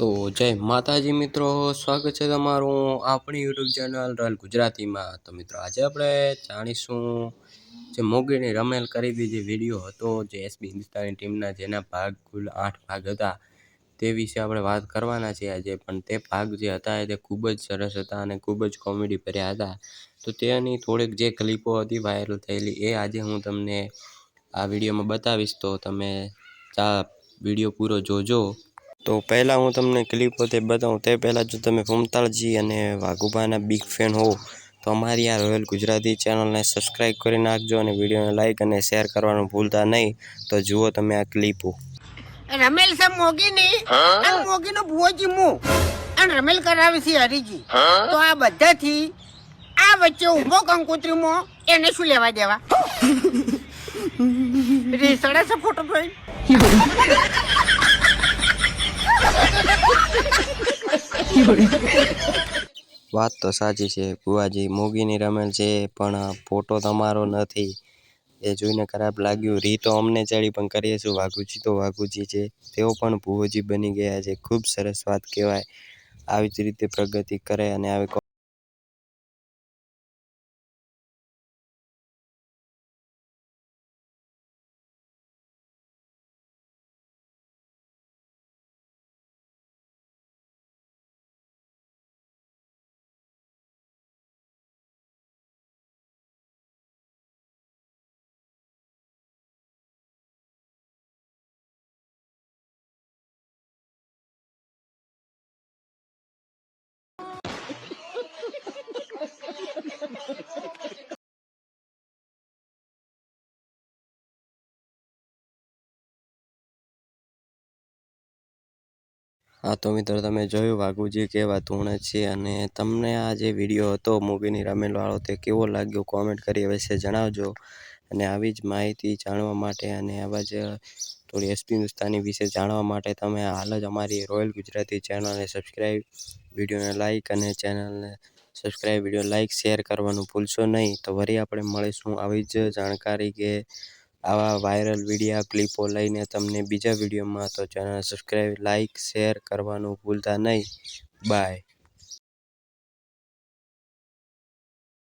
તો જય માતાજી મિત્રો, સ્વાગત છે તમારું આપણી યુટ્યુબ ચેનલ રોયલ ગુજરાતીમાં। તો મિત્રો આજે આપણે જાણીશું જે મોગીની રમેલ કરી જે વિડીયો હતો જે એસબી હિન્દુસ્તાની ટીમના જેના ભાગ કુલ 8 ભાગ હતા તે વિશે આપણે વાત કરવાના છીએ આજે। પણ તે ભાગ જે હતા તે ખૂબ જ સરસ હતા અને ખૂબ જ કોમેડી ભર્યા હતા। તો તેની થોડીક જે ક્લિપો હતી વાયરલ થયેલી એ આજે હું તમને આ વિડીયોમાં બતાવીશ, તો તમે આ વિડીયો પૂરો જોજો। તો પહેલાં હું તમને ક્લિપો તે બતાવું તે પહેલાં જો તમે ફૂમતાળજી અને વાઘુબાના બિગ ફેન હો તો અમારી આ રોયલ ગુજરાતી ચેનલને સબસ્ક્રાઈબ કરી નાખજો અને વિડીયોને લાઇક અને શેર કરવાનું ભૂલતા નહીં। તો જુઓ તમે આ ક્લિપો। રમેલ છે મોગીની અને મોગીનો ભુવોજી મુ અને રમેલ કરાવે છે હરીજી। તો આ બધાથી આ વચ્ચે ઊભો કંકોત્રીમાં એને શું લેવા દેવા? રેસડા છે ફોટો ભાઈ। વાત તો સાચી છે ભુવાજી, મોગીની રમેલ છે પણ ફોટો તમારો નથી એ જોઈને ખરાબ લાગ્યું। રી તો અમને ચડી પણ કરીએ છું વાઘુજી તો વાઘુજી છે, તેઓ પણ ભુવોજી બની ગયા છે। ખૂબ સરસ વાત કહેવાય, આવી જ રીતે પ્રગતિ કરે અને આવી હા તો મિત્રો તમે જોયું વાઘુજી કેવા ધૂણે છે અને તમને આ જે વિડીયો હતો મોગીની રમેલવાળો તે કેવો લાગ્યો કોમેન્ટ કરી અવશ્ય જણાવજો। અને આવી જ માહિતી જાણવા માટે અને આવા જ થોડી એસપી હિન્દુસ્તાની વિશે જાણવા માટે તમે હાલ જ અમારી રોયલ ગુજરાતી ચેનલને સબસ્ક્રાઈબ, વિડીયોને લાઇક અને ચેનલને સબસ્ક્રાઈબ, વિડીયો લાઇક શેર કરવાનું ભૂલશો નહીં। તો વળી આપણે મળીશું આવી જ જાણકારી કે આવા વાયરલ વિડીયો ક્લિપો લઈને તમને બીજા વિડીયોમાં। તો ચેનલ સબસ્ક્રાઈબ, લાઇક, શેર કરવાનું ભૂલતા નહીં। બાય।